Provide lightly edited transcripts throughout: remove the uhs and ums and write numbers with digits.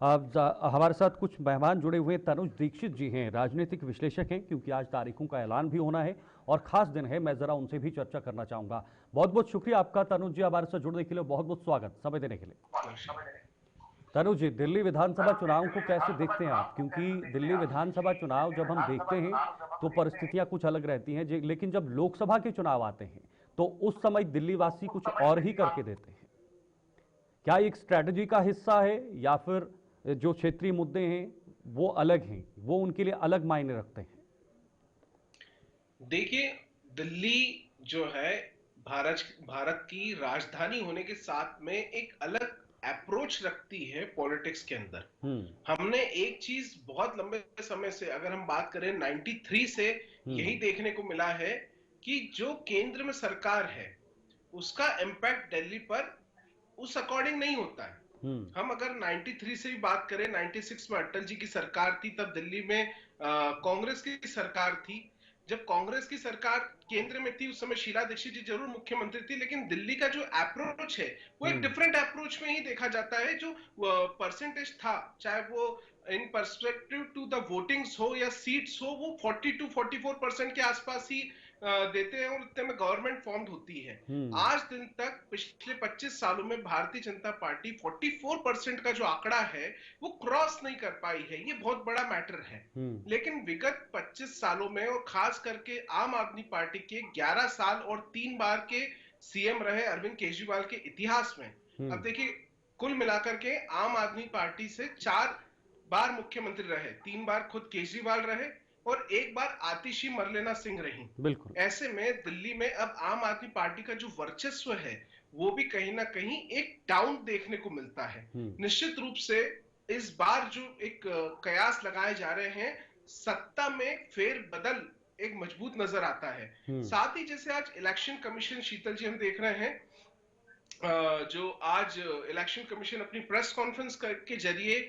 हमारे साथ कुछ मेहमान जुड़े हुए हैं। तनुज दीक्षित जी हैं, राजनीतिक विश्लेषक हैं, क्योंकि आज तारीखों का ऐलान भी होना है और खास दिन है। मैं जरा उनसे भी चर्चा करना चाहूंगा। बहुत बहुत शुक्रिया आपका तनुज जी, हमारे साथ जुड़ने के लिए। बहुत बहुत स्वागत समय देने के लिए। तनुज जी, दिल्ली विधानसभा चुनाव को कैसे देखते हैं आप? क्योंकि दिल्ली विधानसभा चुनाव जब हम देखते हैं तो परिस्थितियां कुछ अलग रहती हैं, लेकिन जब लोकसभा के चुनाव आते हैं तो उस समय दिल्ली वासी कुछ और ही करके देते हैं। क्या एक स्ट्रैटेजी का हिस्सा है या फिर जो क्षेत्रीय मुद्दे हैं वो अलग हैं, वो उनके लिए अलग मायने रखते हैं? देखिए, दिल्ली जो है भारत भारत की राजधानी होने के साथ में एक अलग अप्रोच रखती है पॉलिटिक्स के अंदर। हम्म। हमने एक चीज बहुत लंबे समय से, अगर हम बात करें 93 से, हम्म। यही देखने को मिला है कि जो केंद्र में सरकार है उसका इम्पैक्ट दिल्ली पर उस अकॉर्डिंग नहीं होता है। हम्म। हम अगर 93 से भी बात करें, 96 में अटल जी की सरकार थी, तब दिल्ली में कांग्रेस की सरकार थी। जब कांग्रेस की सरकार केंद्र में थी उस समय शीला दीक्षित जी जरूर मुख्यमंत्री थी, लेकिन दिल्ली का जो अप्रोच है वो एक हम्म। डिफरेंट अप्रोच में ही देखा जाता है। जो परसेंटेज था, चाहे वो in perspective to the votings हो या सीट्स हो, वो 40 टू 44% के आसपास ही देते हैं और उतने में गवर्नमेंट फॉर्म होती है। हम्म। आज दिन तक पिछले 25 सालों में भारतीय जनता पार्टी 44% का जो आंकड़ा है वो क्रॉस नहीं कर पाई है। ये बहुत बड़ा मैटर है। हम्म। लेकिन विगत 25 सालों में और खास करके आम आदमी पार्टी के 11 साल और 3 बार के सीएम रहे अरविंद केजरीवाल के इतिहास में, अब हम्म। देखिए, कुल मिलाकर के आम आदमी पार्टी से 4 बार मुख्यमंत्री रहे, 3 बार खुद केजरीवाल रहे और 1 बार आतिशी मरलेना सिंह रही। बिल्कुल। ऐसे में दिल्ली में अब आम आदमी पार्टी का जो वर्चस्व है वो भी कहीं ना कहीं एक डाउन देखने को मिलता है। हम्म। निश्चित रूप से इस बार जो एक कयास लगाए जा रहे हैं, सत्ता में फेर बदल एक मजबूत नजर आता है। हम्म। साथ ही जैसे आज इलेक्शन कमीशन, शीतल जी, हम देख रहे हैं जो आज इलेक्शन कमीशन अपनी प्रेस कॉन्फ्रेंस के जरिए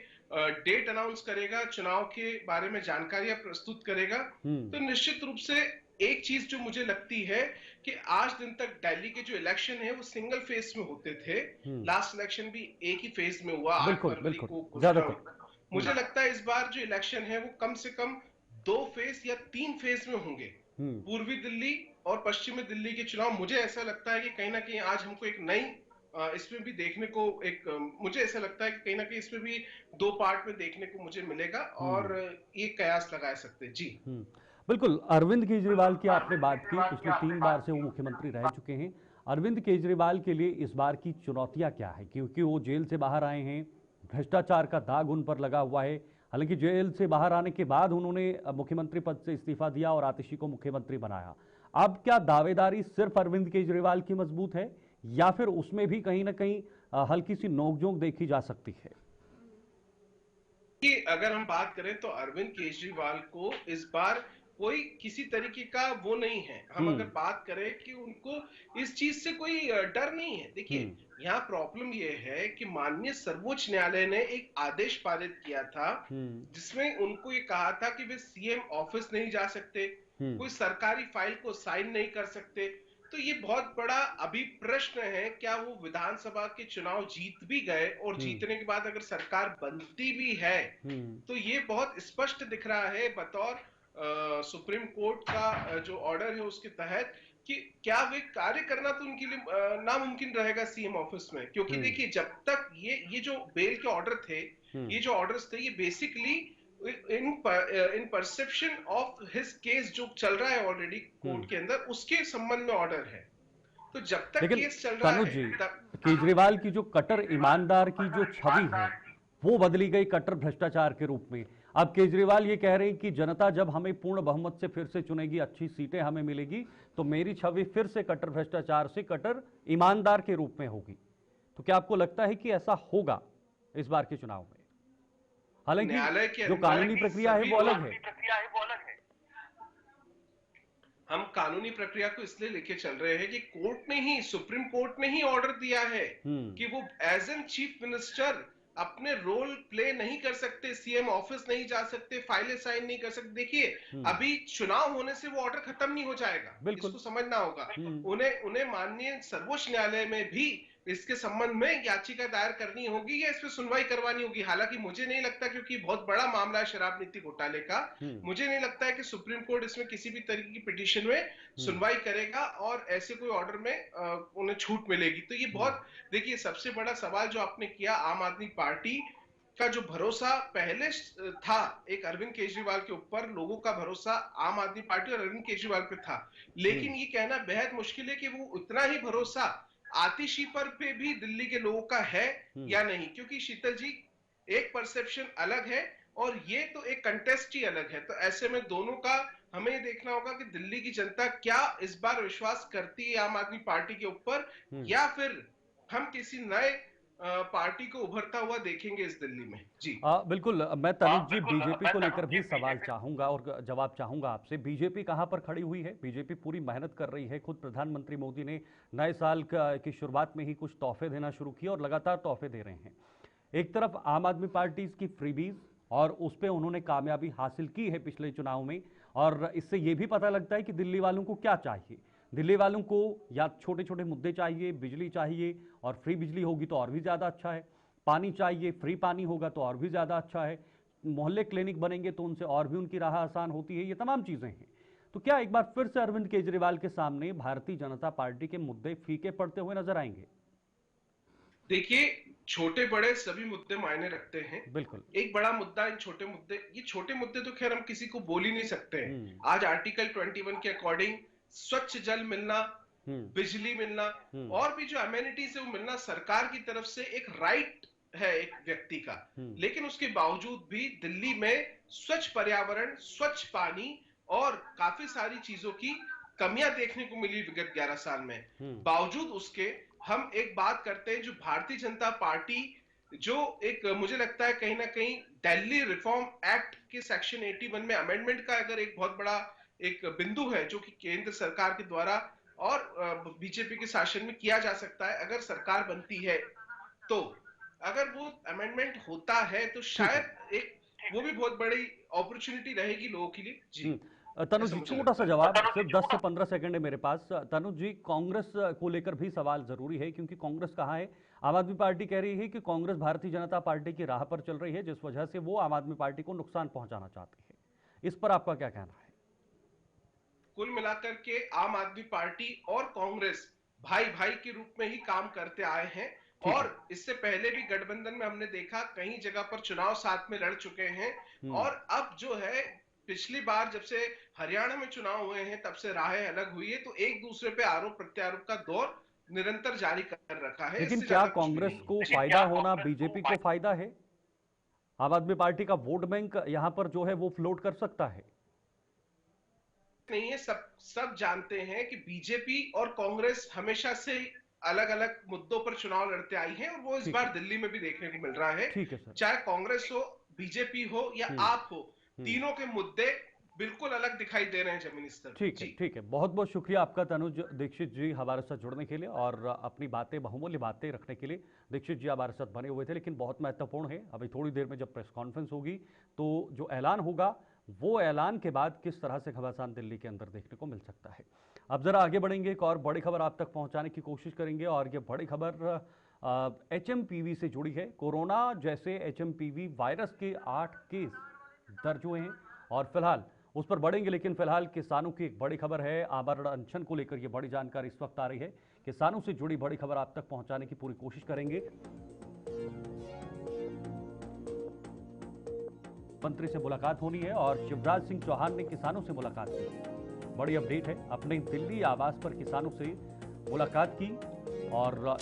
डेट अनाउंस करेगा, चुनाव के बारे में जानकारियां प्रस्तुत करेगा। हम्म। तो निश्चित रूप से एक चीज जो मुझे लगती है कि आज दिन तक दिल्ली के जो इलेक्शन है वो सिंगल फेज में होते थे। हम्म। लास्ट इलेक्शन भी एक ही फेज में हुआ, 8 बिल्कुल फरवरी बिल्कुल। को ज्यादातर। घोषणा। मुझे हम्म। लगता है इस बार जो इलेक्शन है वो कम से कम 2 फेज या 3 फेज में होंगे। हम्म। पूर्वी दिल्ली और पश्चिमी दिल्ली के चुनाव, मुझे ऐसा लगता है कि कहीं ना कहीं आज हमको एक नई इसमें भी देखने को एक मुझे ऐसा लगता है कि कहीं ना कहीं इसमें भी 2 पार्ट में देखने को मुझे मिलेगा हम्म। और ये कयास लगा सकते हैं जी। हम्म। बिल्कुल। अरविंद केजरीवाल की आपने बात की, पिछले 3 बार से वो मुख्यमंत्री रह चुके हैं। अरविंद केजरीवाल के लिए इस बार की चुनौतियां क्या है? क्योंकि वो जेल से बाहर आए हैं, भ्रष्टाचार का दाग उन पर लगा हुआ है। हालांकि जेल से बाहर आने के बाद उन्होंने मुख्यमंत्री पद से इस्तीफा दिया और आतिशी को मुख्यमंत्री बनाया। अब क्या दावेदारी सिर्फ अरविंद केजरीवाल की मजबूत है या फिर उसमें भी कहीं ना कहीं हल्की सी नोकझोंक देखी जा सकती है? कि अगर हम बात करें तो अरविंद केजरीवाल को इस बार कोई किसी तरीके का वो नहीं है। हम अगर हम्म। बात करें कि उनको इस चीज से कोई डर नहीं है। देखिए, हम्म। यहाँ प्रॉब्लम ये है कि माननीय सर्वोच्च न्यायालय ने एक आदेश पारित किया था हम्म। जिसमें उनको ये कहा था कि वे सीएम ऑफिस नहीं जा सकते, हम्म। कोई सरकारी फाइल को साइन नहीं कर सकते। तो ये बहुत बड़ा अभी प्रश्न है, क्या वो विधानसभा के चुनाव जीत भी गए और हम्म। जीतने के बाद अगर सरकार बनती भी है हम्म। तो ये बहुत स्पष्ट दिख रहा है बतौर सुप्रीम कोर्ट का जो ऑर्डर है उसके तहत कि क्या वे कार्य करना तो उनके लिए नामुमकिन रहेगा सीएम ऑफिस में। क्योंकि हम्म। देखिए, जब तक ये जो बेल के ऑर्डर थे, हम्म। ये जो ऑर्डर्स थे, ये basically in in perception of his case जो चल रहा है ऑलरेडी हम्म। कोर्ट के अंदर, उसके संबंध में ऑर्डर है। तो जब तक लेकिन केस चल रहा तनुज है जी, तब केजरीवाल की जो कट्टर ईमानदार की जो छवि है वो बदली गई कट्टर भ्रष्टाचार के रूप में। अब केजरीवाल ये कह रहे हैं कि जनता जब हमें पूर्ण बहुमत से फिर से चुनेगी, अच्छी सीटें हमें मिलेगी, तो मेरी छवि फिर से कट्टर भ्रष्टाचार से कट्टर ईमानदार के रूप में होगी। तो क्या आपको लगता है कि ऐसा होगा इस बार के चुनाव में? हालांकि न्यायालय के जो अंदर कानूनी प्रक्रिया है सभी वो अलग है। लोग, हम कानूनी प्रक्रिया को इसलिए लेके चल रहे हैं कि कोर्ट ने ही, सुप्रीम कोर्ट ने ही ऑर्डर दिया है हम्म। कि वो एज एन चीफ मिनिस्टर अपने रोल प्ले नहीं कर सकते, सीएम ऑफिस नहीं जा सकते, फाइलें साइन नहीं कर सकते। देखिए, हम्म। अभी चुनाव होने से वो ऑर्डर खत्म नहीं हो जाएगा, बिल्कुल। इसको समझना होगा। हम्म। उन्हें उन्हें माननीय सर्वोच्च न्यायालय में भी इसके संबंध में याचिका दायर करनी होगी या इस पे सुनवाई करवानी होगी। हालांकि मुझे नहीं लगता, क्योंकि बहुत बड़ा मामला है शराब नीति घोटाले का, मुझे नहीं लगता है कि सुप्रीम कोर्ट इसमें किसी भी तरीके की पिटीशन में सुनवाई करेगा और ऐसे कोई ऑर्डर में उन्हें छूट मिलेगी। तो ये बहुत, देखिए सबसे बड़ा सवाल जो आपने किया, आम आदमी पार्टी का जो भरोसा पहले था एक अरविंद केजरीवाल के ऊपर, लोगों का भरोसा आम आदमी पार्टी और अरविंद केजरीवाल पे था, लेकिन ये कहना बेहद मुश्किल है कि वो उतना ही भरोसा आतिशी पर पे भी दिल्ली के लोगों का है या नहीं, क्योंकि शीतल जी एक परसेप्शन अलग है और ये तो एक कंटेस्ट ही अलग है। तो ऐसे में दोनों का हमें ये देखना होगा कि दिल्ली की जनता क्या इस बार विश्वास करती है आम आदमी पार्टी के ऊपर, या फिर हम किसी नए पार्टी को उभरता हुआ देखेंगे इस दिल्ली में। जी बिल्कुल। मैं तनुज जी बीजेपी को लेकर भी सवाल चाहूंगा और जवाब चाहूंगा आपसे। बीजेपी कहां पर खड़ी हुई है? बीजेपी पूरी मेहनत कर रही है। खुद प्रधानमंत्री मोदी ने नए साल की शुरुआत में ही कुछ तोहफे देना शुरू किए और लगातार तोहफे दे रहे हैं। एक तरफ आम आदमी पार्टी की फ्रीबीज, और उस पर उन्होंने कामयाबी हासिल की है पिछले चुनाव में, और इससे यह भी पता लगता है कि दिल्ली वालों को क्या चाहिए। दिल्ली वालों को या छोटे छोटे मुद्दे चाहिए, बिजली चाहिए और फ्री बिजली होगी तो और भी ज़्यादा अच्छा है, पानी चाहिए, फ्री पानी होगा तो और भी ज़्यादा अच्छा है, मोहल्ले क्लिनिक बनेंगे तो उनसे और भी उनकी राह आसान होती है। ये तमाम चीज़ें हैं। तो क्या एक बार फिर से अरविंद केजरीवाल के सामने भारतीय जनता पार्टी के मुद्दे फीके पड़ते हुए नजर आएंगे? देखिए, छोटे बड़े सभी मुद्दे मायने रखते हैं। बिल्कुल। एक बड़ा मुद्दा, इन छोटे मुद्दे, ये छोटे मुद्दे तो खैर हम किसी को बोल ही नहीं सकते हैं। आज आर्टिकल 21 के अकॉर्डिंग स्वच्छ जल मिलना, बिजली मिलना और भी जो अमेनिटीज है वो मिलना सरकार की तरफ से एक राइट है एक व्यक्ति का। लेकिन उसके बावजूद भी दिल्ली में स्वच्छ पर्यावरण, स्वच्छ पानी और काफी सारी चीजों की कमियां देखने को मिली विगत 11 साल में। बावजूद उसके हम एक बात करते हैं, जो भारतीय जनता पार्टी जो एक, मुझे लगता है कहीं ना कहीं दिल्ली रिफॉर्म एक्ट के सेक्शन 81 में अमेंडमेंट का अगर एक बहुत बड़ा एक बिंदु है जो कि केंद्र सरकार के द्वारा और बीजेपी के शासन में किया जा सकता है अगर सरकार बनती है, तो अगर वो अमेंडमेंट होता है तो शायद एक वो भी बहुत बड़ी अपॉर्चुनिटी रहेगी लोगों के लिए। जी तनुज जी, छोटा सा जवाब, सिर्फ 10 से 15 सेकंड है मेरे पास। तनुज जी, कांग्रेस को लेकर भी सवाल जरूरी है, क्योंकि कांग्रेस कहाँ है? आम आदमी पार्टी कह रही है कि कांग्रेस भारतीय जनता पार्टी की राह पर चल रही है, जिस वजह से वो आम आदमी पार्टी को नुकसान पहुंचाना चाहती है। इस पर आपका क्या कहना है? कुल मिलाकर के आम आदमी पार्टी और कांग्रेस भाई भाई के रूप में ही काम करते आए हैं, और इससे पहले भी गठबंधन में हमने देखा कई जगह पर चुनाव साथ में लड़ चुके हैं। और अब जो है, पिछली बार जब से हरियाणा में चुनाव हुए हैं तब से राहें अलग हुई है, तो एक दूसरे पे आरोप प्रत्यारोप का दौर निरंतर जारी कर रखा है। लेकिन क्या कांग्रेस को फायदा होना बीजेपी को फायदा है? आम आदमी पार्टी का वोट बैंक यहां पर जो है वो फ्लोट कर सकता है? नहीं है, सब जानते हैं कि बीजेपी और कांग्रेस हमेशा से अलग अलग मुद्दों पर चुनाव लड़ते आई हैं, और वो इस बार दिल्ली में भी देखने को मिल रहा है। ठीक है सर। चाहे कांग्रेस हो, बीजेपी हो या आप हो, तीनों के मुद्दे बिल्कुल अलग दिखाई दे रहे हैं जमीनी स्तर पर। ठीक है, ठीक है। बहुत बहुत शुक्रिया आपका तनुज दीक्षित जी हमारे साथ जुड़ने के लिए और अपनी बातें, बहुमूल्य बातें रखने के लिए। दीक्षित जी हमारे साथ बने हुए थे, लेकिन बहुत महत्वपूर्ण है, अभी थोड़ी देर में जब प्रेस कॉन्फ्रेंस होगी तो जो ऐलान होगा वो ऐलान के बाद किस तरह से घमासान दिल्ली के अंदर देखने को मिल सकता है। अब जरा आगे बढ़ेंगे, एक और बड़ी खबर आप तक पहुंचाने की कोशिश करेंगे, और ये बड़ी खबर HMPV से जुड़ी है। कोरोना जैसे HMPV वायरस के 8 केस दर्ज हुए हैं और फिलहाल उस पर बढ़ेंगे, लेकिन फिलहाल किसानों की एक बड़ी खबर है। आमरण अनशन को लेकर ये बड़ी जानकारी इस वक्त आ रही है। किसानों से जुड़ी बड़ी खबर आप तक पहुंचाने की पूरी कोशिश करेंगे। मंत्री से मुलाकात होनी है और शिवराज सिंह चौहान ने किसानों से मुलाकात की। बड़ी अपडेट है, अपने दिल्ली आवास पर किसानों से मुलाकात की और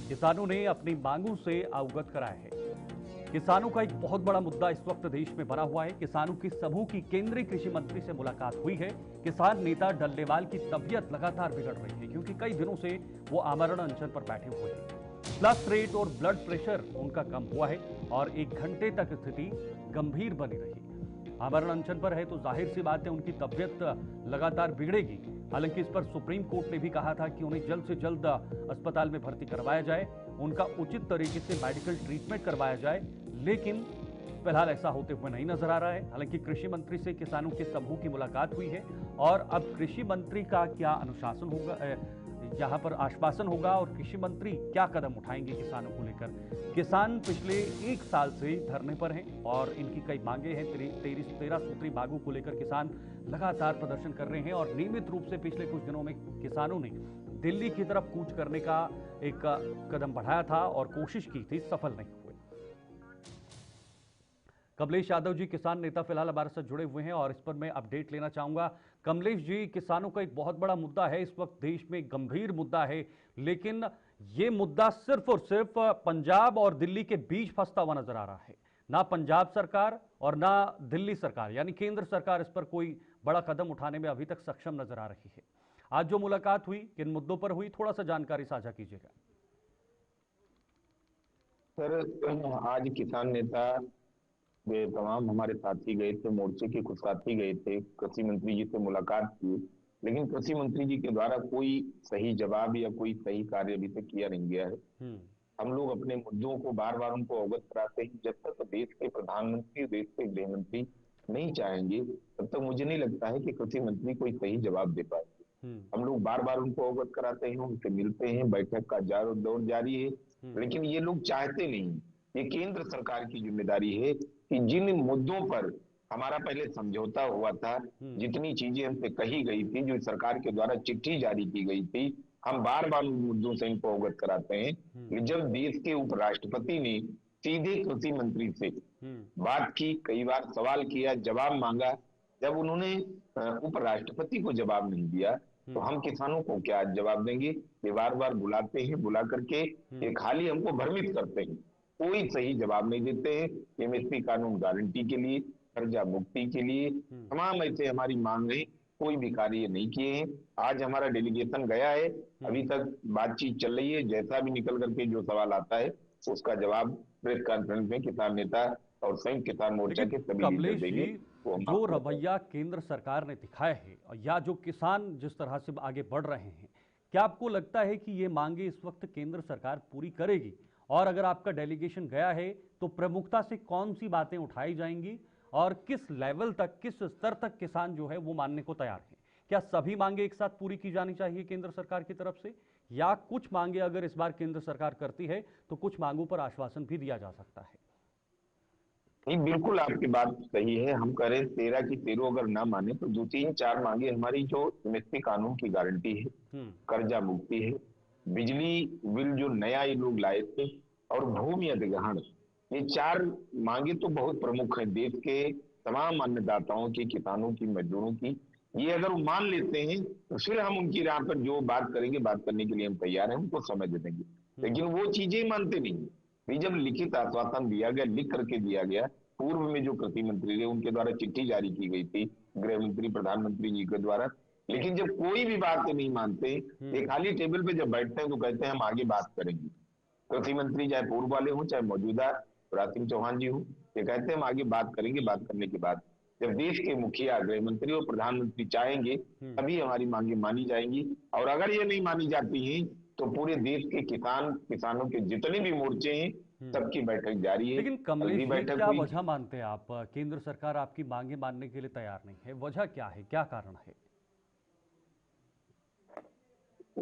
किसानों ने अपनी मांगों से अवगत कराया है। किसानों का एक बहुत बड़ा मुद्दा इस वक्त देश में बना हुआ है। किसानों की समूह की केंद्रीय कृषि मंत्री से मुलाकात हुई है। किसान नेता डल्लेवाल की तबीयत लगातार बिगड़ रही है, क्योंकि कई दिनों से वो आमरण अनशन पर बैठे हुए हैं। प्लस रेट और ब्लड प्रेशर उनका कम हुआ है और 1 घंटे तक स्थिति गंभीर बनी रही। आमरण अनशन पर है तो जाहिर सी बात है उनकी तबीयत लगातार बिगड़ेगी। हालांकि इस पर सुप्रीम कोर्ट ने भी कहा था कि उन्हें जल्द से जल्द अस्पताल में भर्ती करवाया जाए, उनका उचित तरीके से मेडिकल ट्रीटमेंट करवाया जाए, लेकिन फिलहाल ऐसा होते हुए नहीं नजर आ रहा है। हालांकि कृषि मंत्री से किसानों के समूह की मुलाकात हुई है और अब कृषि मंत्री का क्या अनुशासन होगा, यहाँ पर आश्वासन होगा और कृषि मंत्री क्या कदम उठाएंगे किसानों को लेकर। किसान पिछले 1 साल से धरने पर हैं और इनकी कई मांगे हैं। 13 सूत्री मांगों को लेकर किसान लगातार प्रदर्शन कर रहे हैं और नियमित रूप से पिछले कुछ दिनों में किसानों ने दिल्ली की तरफ कूच करने का एक कदम बढ़ाया था और कोशिश की थी, सफल नहीं हुए। कमलेश यादव जी किसान नेता फिलहाल हमारे साथ जुड़े हुए हैं और इस पर मैं अपडेट लेना चाहूंगा। कमलेश जी, किसानों का एक बहुत बड़ा मुद्दा है, इस वक्त देश में गंभीर मुद्दा है, लेकिन ये मुद्दा सिर्फ और सिर्फ पंजाब और दिल्ली के बीच फंसता हुआ नजर आ रहा है। ना पंजाब सरकार और ना दिल्ली सरकार यानी केंद्र सरकार इस पर कोई बड़ा कदम उठाने में अभी तक सक्षम नजर आ रही है। आज जो मुलाकात हुई किन मुद्दों पर हुई, थोड़ा सा जानकारी साझा कीजिएगा। सर, आज किसान नेता वे तमाम हमारे साथी गए थे, मोर्चे के कुछ साथी गए थे, कृषि मंत्री जी से मुलाकात की, लेकिन कृषि मंत्री जी के द्वारा कोई सही जवाब या कोई सही कार्य अभी तक किया नहीं गया है। हम लोग अपने मुद्दों को बार बार उनको अवगत कराते हैं। जब तक देश के प्रधानमंत्री, देश के गृह मंत्री नहीं चाहेंगे, तब तक मुझे नहीं लगता है कि कृषि मंत्री कोई सही जवाब दे पाएंगे। हम लोग बार बार उनको अवगत कराते हैं, उनसे मिलते हैं, बैठक का दौर जारी है, लेकिन ये लोग चाहते नहीं। ये केंद्र सरकार की जिम्मेदारी है कि जिन मुद्दों पर हमारा पहले समझौता हुआ था, जितनी चीजें हमसे कही गई थी, जो सरकार के द्वारा चिट्ठी जारी की गई थी, हम बार बार उन मुद्दों से इनको अवगत कराते हैं कि जब देश के उपराष्ट्रपति ने सीधे कृषि मंत्री से बात की, कई बार सवाल किया, जवाब मांगा, जब उन्होंने उपराष्ट्रपति को जवाब नहीं दिया तो हम किसानों को क्या जवाब देंगे। ये बार बार बुलाते हैं, बुला करके ये खाली हमको भ्रमित करते हैं, कोई सही जवाब नहीं देते हैं। एमएसपी कानून गारंटी के लिए, कर्जा मुक्ति के लिए, तमाम ऐसे हमारी मांगे कोई भी कार्य नहीं किए हैं। आज हमारा डेलीगेशन गया है, अभी तक बातचीत चल रही है, जैसा भी निकल करके जो सवाल आता है उसका जवाब प्रेस कॉन्फ्रेंस में किसान नेता और संयुक्त किसान मोर्चा के सभी लीडर देंगे। जो रवैया केंद्र सरकार ने दिखाया है या जो किसान जिस तरह से आगे बढ़ रहे हैं, क्या आपको लगता है कि ये मांगे इस वक्त केंद्र सरकार पूरी करेगी? और अगर आपका डेलीगेशन गया है तो प्रमुखता से कौन सी बातें उठाई जाएंगी और किस लेवल तक, किस स्तर तक किसान जो है वो मानने को तैयार है? क्या सभी मांगे एक साथ पूरी की जानी चाहिए केंद्र सरकार की तरफ से, या कुछ मांगे अगर इस बार केंद्र सरकार करती है तो कुछ मांगों पर आश्वासन भी दिया जा सकता है? नहीं, बिल्कुल आपकी बात सही है। हम कह रहे 13 की 13 अगर ना माने तो 2-3-4 मांगे हमारी, जो एमएसपी कानून की गारंटी है, कर्जा मुक्ति है, बिजली बिल जो नया ये लोग लाए थे, और भूमि अधिग्रहण, ये 4 मांगे तो बहुत प्रमुख है देश के तमाम अन्नदाताओं की, किसानों की, मजदूरों की। ये अगर वो मान लेते हैं तो फिर हम उनकी राह पर जो बात करेंगे, बात करने के लिए हम तैयार हैं, उनको समझ देंगे। लेकिन वो चीजें मानते नहीं। भी जब लिखित आश्वासन दिया गया, लिख करके दिया गया, पूर्व में जो कृषि मंत्री थे उनके द्वारा चिट्ठी जारी की गई थी गृह मंत्री, प्रधानमंत्री जी के द्वारा, लेकिन जब कोई भी बात नहीं मानते, ये खाली टेबल पे जब बैठते हैं तो कहते हैं हम आगे बात करेंगे। कृषि मंत्री चाहे पूर्व वाले हो, चाहे मौजूदा शिवराज सिंह चौहान जी हो, ये कहते हैं हम आगे बात करेंगे। बात करने के बाद जब देश के मुखिया, गृह मंत्री और प्रधानमंत्री चाहेंगे तभी हमारी मांगे मानी जाएंगी। और अगर ये नहीं मानी जाती हैं तो पूरे देश के किसानों के जितने भी मोर्चे हैं सबकी बैठक जारी है। लेकिन कमलेश जी, क्या वजह मानते हैं आप केंद्र सरकार आपकी मांगे मानने के लिए तैयार नहीं है? वजह क्या है, क्या कारण है?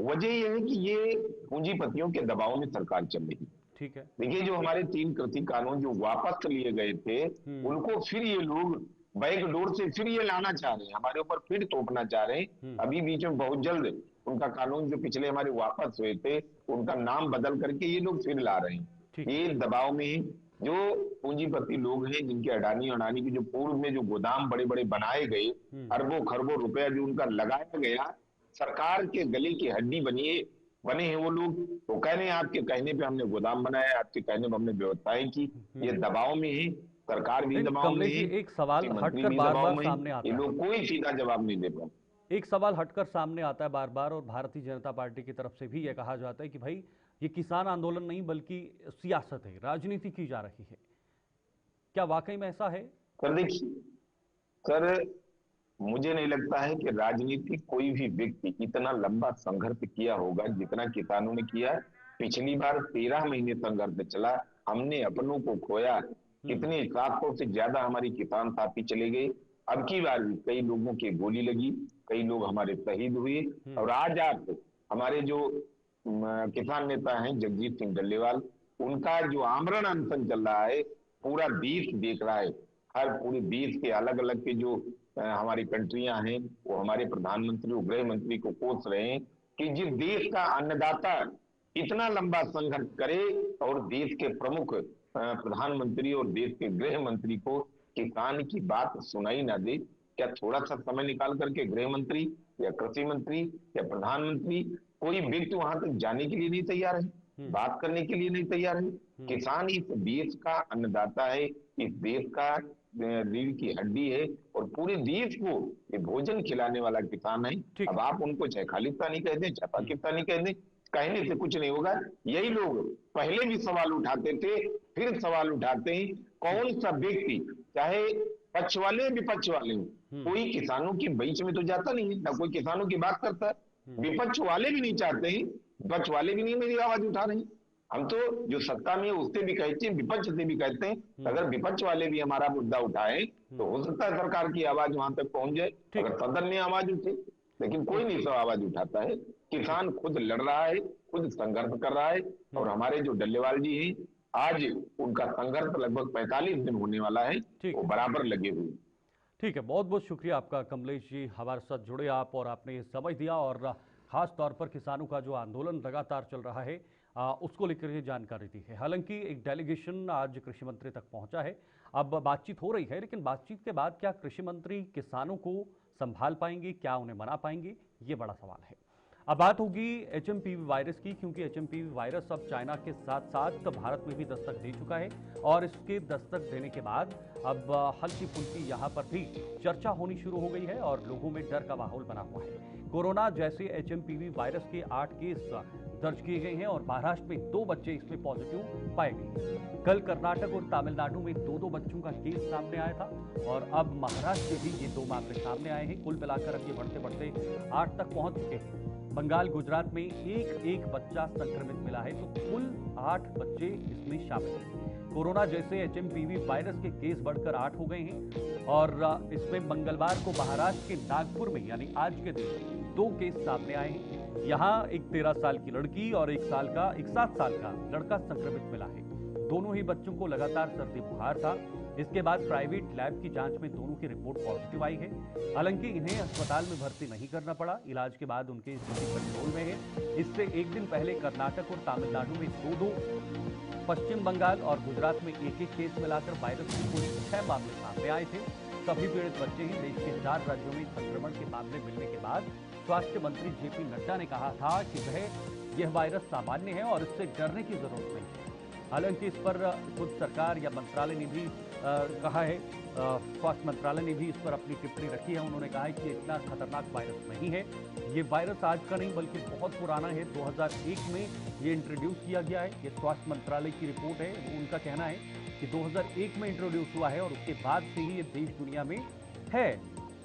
वजह यह है कि ये पूंजीपतियों के दबाव में सरकार चल रही है। ठीक है, देखिए, जो हमारे 3 कृषि कानून जो वापस लिए गए थे, उनको फिर ये लोग बैकडोर से फिर ये लाना चाह रहे हैं, हमारे ऊपर फिर थोपना चाह रहे हैं। अभी बीच में बहुत जल्द उनका कानून जो पिछले हमारे वापस हुए थे, उनका नाम बदल करके ये लोग फिर ला रहे हैं। ये दबाव में जो पूंजीपति लोग हैं, जिनके अडानी की जो पूर्व में जो गोदाम बड़े बड़े बनाए गए, अरबों खरबों रुपया जो उनका लगाया गया, सरकार के गले की हड्डी बने हैं वो लोग, तो कह रहे हैं आपके कहने पे हमने गोदाम बनाया, आपके कहने पे हमने व्यवस्थाएं की। ये दबाव में है, सरकार भी दबाव में है, एक सवाल हटकर बार बार सामने आता है, ये लोग कोई सीधा जवाब नहीं दे पाते। एक सवाल हटकर सामने आता है बार बार, और भारतीय जनता पार्टी की तरफ से भी यह कहा जाता है कि भाई ये किसान आंदोलन नहीं बल्कि सियासत है, राजनीति की जा रही है। क्या वाकई में ऐसा है? सर देखिए, सर मुझे नहीं लगता है कि राजनीति कोई भी व्यक्ति इतना लंबा संघर्ष किया होगा जितना किसानों ने किया। पिछली बार 13 महीने संघर्ष चला, हमने अपनों को खोया, कितने लाखों से ज्यादा हमारी किसान साथी चले गए। अब की बार भी कई लोगों की गोली लगी, कई लोग हमारे शहीद हुए, और आज आप हमारे जो किसान नेता हैं जगजीत सिंह डल्लेवाल, उनका जो आमरण अनशन चल रहा है, पूरा देश देख रहा है। हर पूरे देश के अलग अलग के जो हमारी कंट्रियां हैं, वो हमारे प्रधानमंत्री और गृह मंत्री को कोस रहे हैं कि जिस देश का अन्नदाता इतना लंबा संघर्ष करे और देश के प्रमुख प्रधानमंत्री और देश के गृह मंत्री को किसान की बात सुनाई ना दे। क्या थोड़ा सा समय निकाल करके गृह मंत्री या कृषि मंत्री या प्रधानमंत्री, कोई व्यक्ति वहां तक जाने के लिए नहीं तैयार है, बात करने के लिए नहीं तैयार है? किसान इस देश का अन्नदाता है, इस देश का रीढ़ की हड्डी है, और पूरे देश को ये भोजन खिलाने वाला किसान है। अब आप उनको चाहे खालिस्तानी कह दें, चाहे पाकिस्तानी कह दें, कहने से कुछ नहीं होगा। यही लोग पहले भी सवाल उठाते थे, फिर सवाल उठाते हैं। कौन सा व्यक्ति, चाहे पक्ष वाले विपक्ष वाले, कोई किसानों के बीच में तो जाता नहीं है, ना कोई किसानों की बात करता है। विपक्ष वाले भी नहीं चाहते हैं, विपक्ष वाले भी नहीं मेरी आवाज उठा रहे हैं। हम तो जो सत्ता में है उससे भी कहते हैं, विपक्ष से भी कहते हैं, अगर विपक्ष वाले भी हमारा मुद्दा उठाए तो हो सकता है सरकार की आवाज वहां तक पहुंच जाए, अगर सदन में आवाज उठे। लेकिन कोई नहीं सब आवाज उठाता है। किसान खुद लड़ रहा है, खुद संघर्ष कर रहा है, और हमारे जो डल्लेवाल जी हैं, आज उनका संघर्ष लगभग 45 दिन होने वाला है, वो बराबर लगे हुए। ठीक है, बहुत बहुत शुक्रिया आपका कमलेश जी, हमारे साथ जुड़े आप और आपने समझ दिया, और खास तौर पर किसानों का जो आंदोलन लगातार चल रहा है उसको लेकर ये जानकारी दी है। हालांकि एक डेलीगेशन आज कृषि मंत्री तक पहुंचा है, अब बातचीत हो रही है, लेकिन बातचीत के बाद क्या कृषि मंत्री किसानों को संभाल पाएंगे, क्या उन्हें मना पाएंगे, ये बड़ा सवाल है। अब बात होगी एचएमपीवी वायरस की, क्योंकि एचएमपीवी वायरस अब चाइना के साथ साथ भारत में भी दस्तक दे चुका है, और इसके दस्तक देने के बाद अब हल्की फुल्की यहाँ पर भी चर्चा होनी शुरू हो गई है और लोगों में डर का माहौल बना हुआ है। कोरोना जैसे एचएमपीवी वायरस के 8 केस दर्ज किए गए हैं और महाराष्ट्र में 2 बच्चे इसमें पॉजिटिव पाए गए। कल कर्नाटक और तमिलनाडु में 2-2 बच्चों का केस सामने आया था, और अब महाराष्ट्र में भी ये 2 मामले सामने आए हैं। कुल मिलाकर अब ये बढ़ते बढ़ते 8 तक पहुंच चुके हैं। बंगाल, गुजरात में एक बच्चा संक्रमित मिला है, तो कुल 8 बच्चे इसमें शामिल हैं। कोरोना जैसे एचएमपीवी वायरस के केस बढ़कर 8 हो गए हैं, और इसमें मंगलवार को महाराष्ट्र के नागपुर में यानी आज के दिन 2 केस सामने आए हैं। यहाँ एक 13 साल की लड़की और एक 7 साल का लड़का संक्रमित मिला है। दोनों ही बच्चों को लगातार सर्दी बुखार था। इसके बाद प्राइवेट लैब की जांच में दोनों की रिपोर्ट पॉजिटिव आई है। हालांकि इन्हें अस्पताल में भर्ती नहीं करना पड़ा, इलाज के बाद उनकी स्थिति कंट्रोल में है। इससे एक दिन पहले कर्नाटक और तमिलनाडु में 2-2, पश्चिम बंगाल और गुजरात में 1-1 केस मिलाकर वायरस के कुल 6 मामले सामने आए थे। सभी पीड़ित बच्चे हैं। देश के 4 राज्यों में संक्रमण के मामले मिलने के बाद स्वास्थ्य मंत्री जेपी नड्डा ने कहा था कि यह वायरस सामान्य है और इससे डरने की जरूरत नहीं है। हालांकि इस पर खुद सरकार या मंत्रालय ने भी कहा है, स्वास्थ्य मंत्रालय ने भी इस पर अपनी टिप्पणी रखी है। उन्होंने कहा है कि इतना खतरनाक वायरस नहीं है, ये वायरस आज का नहीं बल्कि बहुत पुराना है। 2001 में ये इंट्रोड्यूस किया गया है। ये स्वास्थ्य मंत्रालय की रिपोर्ट है। उनका कहना है कि 2001 में इंट्रोड्यूस हुआ है और उसके बाद से ही ये देश दुनिया में है,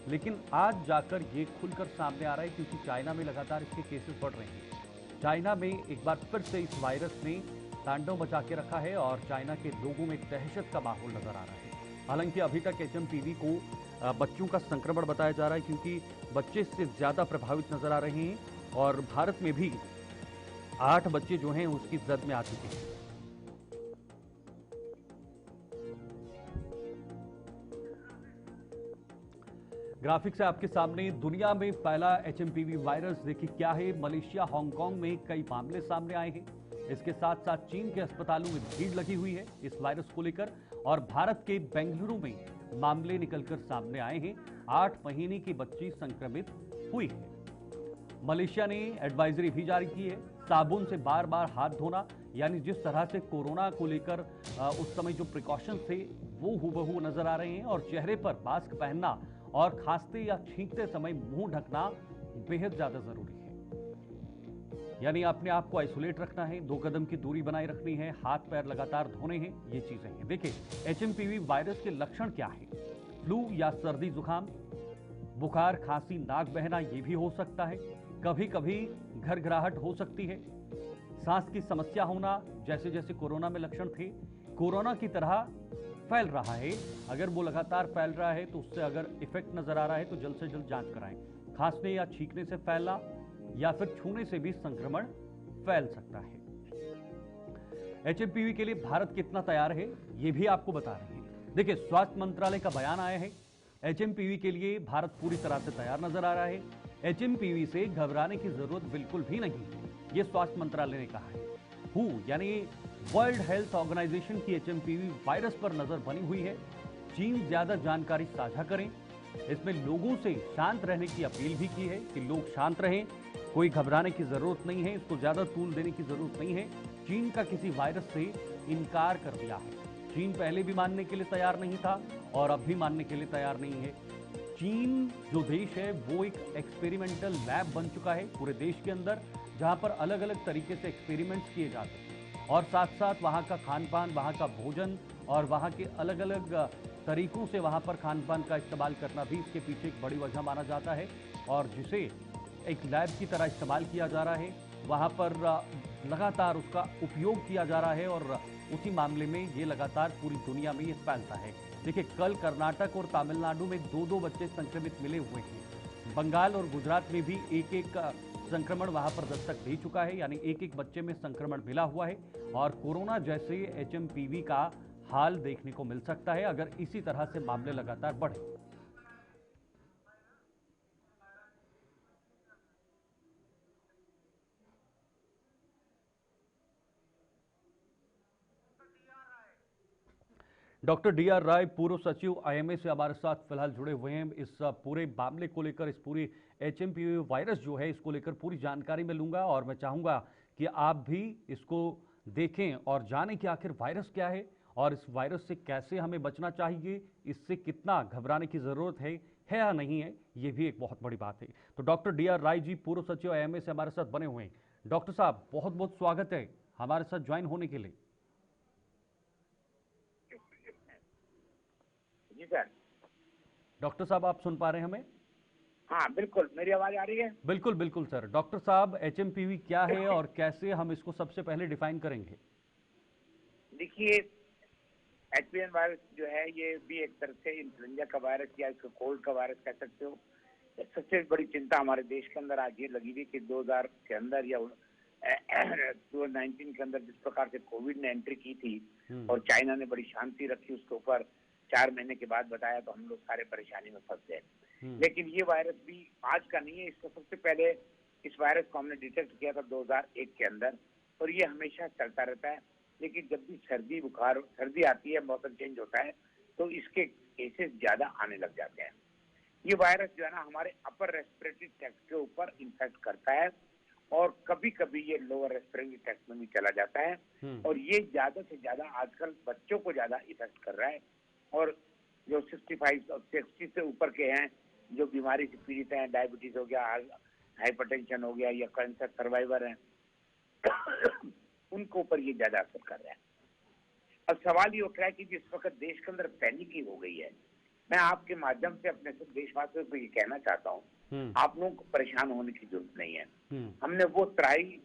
लेकिन आज जाकर ये खुलकर सामने आ रहा है क्योंकि चाइना में लगातार इसके केसेस बढ़ रहे हैं। चाइना में एक बार फिर से इस वायरस ने तांडव मचा के रखा है और चाइना के लोगों में दहशत का माहौल नजर आ रहा है। हालांकि अभी तक एचएमपीवी को बच्चों का संक्रमण बताया जा रहा है, क्योंकि बच्चे इससे ज्यादा प्रभावित नजर आ रहे हैं, और भारत में भी 8 बच्चे जो हैं उसकी जद में आ चुके हैं। ग्राफिक्स है आपके सामने। दुनिया में फैला एचएमपीवी वायरस देखिए क्या है। मलेशिया, हांगकांग में कई मामले सामने आए हैं। इसके साथ साथ चीन के अस्पतालों में भीड़ लगी हुई है इस वायरस को लेकर, और भारत के बेंगलुरु में मामले निकलकर सामने आए हैं। 8 महीने की बच्ची संक्रमित हुई है। मलेशिया ने एडवाइजरी भी जारी की है, साबुन से बार बार हाथ धोना, यानी जिस तरह से कोरोना को लेकर उस समय जो प्रिकॉशन थे वो हूबहू नजर आ रहे हैं, और चेहरे पर मास्क पहनना और खांसते या छींकते समय मुंह ढकना बेहद ज्यादा जरूरी है। यानी अपने आप को आइसोलेट रखना है, 2 कदम की दूरी बनाए रखनी है, हाथ पैर लगातार धोने हैं, ये चीजें हैं। देखिए एचएमपीवी वायरस के लक्षण क्या है। फ्लू या सर्दी जुकाम, बुखार, खांसी, नाक बहना ये भी हो सकता है। कभी कभी घरघराहट हो सकती है। सांस की समस्या होना, जैसे जैसे कोरोना में लक्षण थे, कोरोना की तरह फैल रहा है। अगर वो लगातार फैल रहा है तो उससे अगर इफेक्ट नजर आ रहा है तो जल्द से जल्द जांच कराएं। खांसने या छींकने से फैलना, या फिर छूने से भी संक्रमण फैल सकता है। एचएमपीवी के लिए भारत कितना तैयार है, ये भी आपको बता रहे हैं। देखिए, स्वास्थ्य मंत्रालय का बयान आया है, एचएमपीवी के लिए भारत पूरी तरह से तैयार नजर आ रहा है। एचएमपीवी से घबराने की जरूरत बिल्कुल भी नहीं, ये स्वास्थ्य मंत्रालय ने कहा है। WHO यानी वर्ल्ड हेल्थ ऑर्गेनाइजेशन की एचएमपीवी वायरस पर नजर बनी हुई है। चीन ज्यादा जानकारी साझा करें, इसमें लोगों से शांत रहने की अपील भी की है कि लोग शांत रहें, कोई घबराने की जरूरत नहीं है, इसको ज्यादा तूल देने की जरूरत नहीं है। चीन का किसी वायरस से इनकार कर दिया है। चीन पहले भी मानने के लिए तैयार नहीं था और अब भी मानने के लिए तैयार नहीं है। चीन जो देश है वो एक एक्सपेरिमेंटल लैब बन चुका है पूरे देश के अंदर, जहां पर अलग अलग तरीके से एक्सपेरिमेंट्स किए जाते हैं और साथ साथ वहां का खान पान, वहां का भोजन और वहां के अलग अलग तरीकों से वहां पर खान पान का इस्तेमाल करना भी इसके पीछे एक बड़ी वजह माना जाता है और जिसे एक लैब की तरह इस्तेमाल किया जा रहा है। वहां पर लगातार उसका उपयोग किया जा रहा है और उसी मामले में ये लगातार पूरी दुनिया में ये फैलता है। देखिए, कल कर्नाटक और तमिलनाडु में 2-2 बच्चे संक्रमित मिले हुए हैं। बंगाल और गुजरात में भी एक-एक संक्रमण वहां पर दस्तक दे चुका है, यानी एक-एक बच्चे में संक्रमण मिला हुआ है और कोरोना जैसे एचएमपीवी का हाल देखने को मिल सकता है अगर इसी तरह से मामले लगातार बढ़े। डॉक्टर डीआर राय, पूर्व सचिव आईएमए से हमारे साथ फिलहाल जुड़े हुए हैं। इस पूरे मामले को लेकर, इस पूरी एचएमपीवी वायरस जो है, इसको लेकर पूरी जानकारी मैं लूंगा और मैं चाहूंगा कि आप भी इसको देखें और जानें कि आखिर वायरस क्या है और इस वायरस से कैसे हमें बचना चाहिए, इससे कितना घबराने की जरूरत है या नहीं है, ये भी एक बहुत बड़ी बात है। तो डॉक्टर डीआर राय जी, पूर्व सचिव आईएमए से हमारे साथ बने हुए हैं। डॉक्टर साहब, बहुत बहुत स्वागत है हमारे साथ ज्वाइन होने के लिए। जी सर। डॉक्टर साहब, आप सुन पा रहे हैं हमें? हाँ बिल्कुल, मेरी आवाज आ रही है? बिल्कुल बिल्कुल सर। डॉक्टर साहब, एचएमपीवी क्या है और कैसे हम इसको सबसे पहले डिफाइन करेंगे? देखिए, एचपीएन वायरस जो है ये भी एक तरह से इन्फ्लुएंजा का वायरस या इसको कोल्ड का वायरस कह सकते हो। सबसे बड़ी चिंता हमारे देश के अंदर आज ये लगी हुई कि 2000 के अंदर या 2019 के अंदर जिस प्रकार से कोविड ने एंट्री की थी और चाइना ने बड़ी शांति रखी उसके ऊपर, 4 महीने के बाद बताया तो हम लोग सारे परेशानी में फंस गए। लेकिन ये वायरस भी आज का नहीं है। इसको सबसे पहले इस वायरस को हमने डिटेक्ट किया था 2001 के अंदर और ये हमेशा चलता रहता है। लेकिन जब भी सर्दी बुखार सर्दी आती है, मौसम चेंज होता है तो इसके केसेस ज्यादा आने लग जाते हैं। ये वायरस जो है ना हमारे अपर रेस्पिरेटरी ट्रैक्ट के ऊपर इन्फेक्ट करता है और कभी कभी ये लोअर रेस्पिरेटरी ट्रैक्ट में भी चला जाता है और ये ज्यादा से ज्यादा आजकल बच्चों को ज्यादा इफेक्ट कर रहा है। और जो 65 और 60 से ऊपर के हैं, जो बीमारी से पीड़ित हैं, डायबिटीज हो गया, हाइपरटेंशन हो गया या कैंसर सर्वाइवर हैं, उनके ऊपर ये ज्यादा असर कर रहा है। अब सवाल ये उठ रहा है कि जिस वक्त देश के अंदर पैनिक ही हो गई है, मैं आपके माध्यम से अपने सब देशवासियों को ये कहना चाहता हूँ, आप लोगों को परेशान होने की जरूरत नहीं है। हमने वो त्राई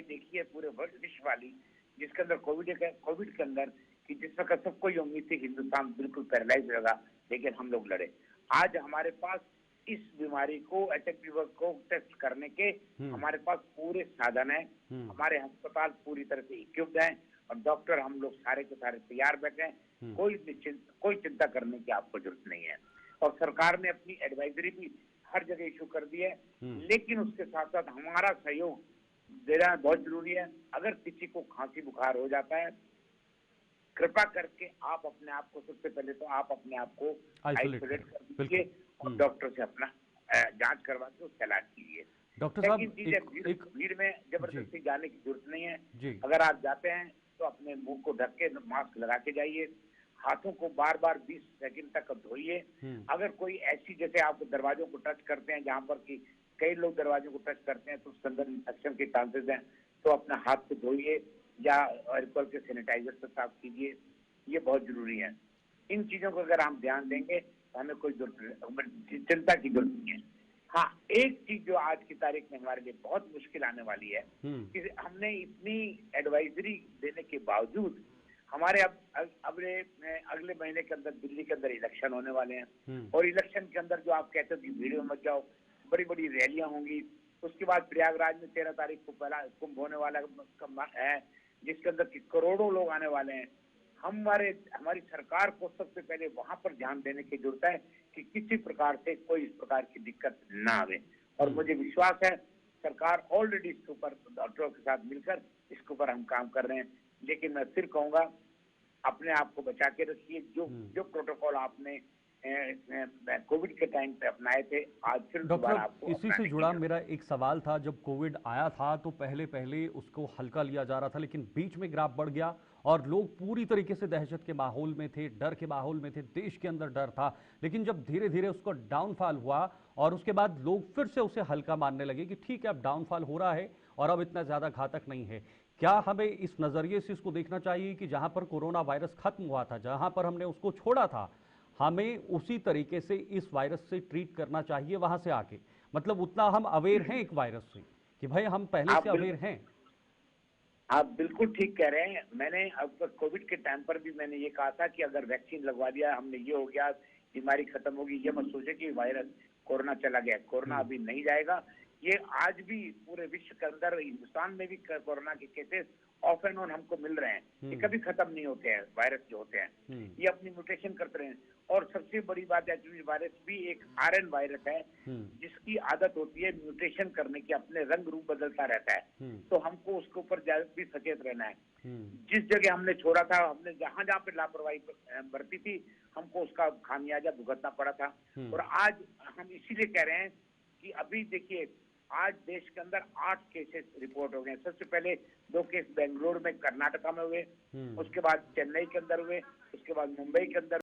देखी है पूरे विश्व वाली, जिसके अंदर कोविड के अंदर कि जिस वक्त सबको ये उम्मीद थी हिंदुस्तान बिल्कुल पैरालाइज होगा, लेकिन हम लोग लड़े। आज हमारे पास इस बीमारी को, एचएमपी को टेस्ट करने के हमारे पास पूरे साधन है। हमारे अस्पताल पूरी तरह से इक्विप्ड हैं और डॉक्टर हम लोग सारे के सारे तैयार बैठे हैं। कोई चिंता करने की आपको जरूरत नहीं है। और सरकार ने अपनी एडवाइजरी भी हर जगह इशू कर दी है, लेकिन उसके साथ साथ हमारा सहयोग देना बहुत जरूरी है। अगर किसी को खांसी बुखार हो जाता है, कृपा करके आप अपने आप को, सबसे पहले तो आप अपने आप को आइसोलेट कर दीजिए और डॉक्टर से अपना जांच करवा के उसका इलाज कीजिए। डॉक्टर साहब, भीड़ में जबरदस्ती जाने की जरूरत नहीं है। अगर आप जाते हैं तो अपने मुंह को ढक के मास्क लगा के जाइए। हाथों को बार बार 20 सेकंड तक धोइए। अगर कोई ऐसी, जैसे आप दरवाजों को टच करते हैं जहां पर कि कई लोग दरवाजों को टच करते हैं तो उसके अंदर इन्फेक्शन के चांसेस हैं, तो अपना हाथ को धोइए या अल्कोहल के सैनिटाइजर से साफ कीजिए। ये बहुत जरूरी है। इन चीजों को अगर हम ध्यान देंगे तो हमें कोई चिंता की जरूरत नहीं है। हाँ, एक चीज जो आज की तारीख में हमारे लिए बहुत मुश्किल आने वाली है कि हमने इतनी एडवाइजरी देने के बावजूद हमारे अगले महीने के अंदर दिल्ली के अंदर इलेक्शन होने वाले हैं और इलेक्शन के अंदर जो आप कहते हो कि भीड़ में मत जाओ, बड़ी बड़ी रैलियां होंगी, उसके बाद प्रयागराज में 13 तारीख को पहला कुंभ होने वाला है, जिसके अंदर करोड़ों लोग आने वाले हैं। हमारी सरकार को सबसे पहले वहां पर ध्यान देने की जरूरत है कि किसी प्रकार से कोई इस प्रकार की दिक्कत ना आवे। और मुझे विश्वास है सरकार ऑलरेडी इसके ऊपर डॉक्टरों के साथ मिलकर इसके ऊपर हम काम कर रहे हैं। लेकिन मैं फिर कहूंगा, अपने आप को बचा के रखिए। जो प्रोटोकॉल आपने कोविड के टाइम पे अपनाए थे, आज फिर दोबारा आपको इसी से जुड़ा मेरा एक सवाल था। जब कोविड आया था तो पहले उसको हल्का लिया जा रहा था, लेकिन बीच में ग्राफ बढ़ गया और लोग पूरी तरीके से दहशत के माहौल में थे, डर के माहौल में थे, देश के अंदर डर था। लेकिन जब धीरे धीरे उसको डाउनफॉल हुआ और उसके बाद लोग फिर से उसे हल्का मानने लगे कि ठीक है, अब डाउनफॉल हो रहा है और अब इतना ज्यादा घातक नहीं है। क्या हमें इस नजरिए से इसको देखना चाहिए कि जहां पर कोरोना वायरस खत्म हुआ था, जहां पर हमने उसको छोड़ा था, हमें उसी तरीके से इस वायरस से ट्रीट करना चाहिए वहां से आके? मतलब उतना हम अवेयर हैं एक वायरस से कि भाई हम पहले से अवेयर हैं। आप बिल्कुल ठीक कह रहे हैं। मैंने अब कोविड के टाइम पर भी मैंने ये कहा था कि अगर वैक्सीन लगवा दिया हमने, ये हो गया, बीमारी खत्म होगी, ये मत सोचे कि वायरस कोरोना चला गया। कोरोना अभी नहीं जाएगा। ये आज भी पूरे विश्व के अंदर, हिंदुस्तान में भी कोरोना के केसेस ऑफ एंड ऑन हमको मिल रहे हैं। ये कभी खत्म नहीं होते हैं। वायरस जो होते हैं ये अपनी म्यूटेशन करते रहे हैं। और सबसे बड़ी बात है, वायरस भी एक आरएन वायरस है जिसकी आदत होती है म्यूटेशन करने की, अपने रंग रूप बदलता रहता है। तो हमको उसके ऊपर भी सचेत रहना है। जिस जगह हमने छोड़ा था, हमने जहां जहां पे लापरवाही बरती थी, हमको उसका खामियाजा भुगतना पड़ा था। और आज हम इसीलिए कह रहे हैं कि अभी देखिए, आज देश के अंदर 8 केसेस रिपोर्ट हो गए। सबसे पहले 2 केस बेंगलुरु में, कर्नाटका में हुए, उसके बाद चेन्नई के अंदर हुए, उसके बाद मुंबई के अंदर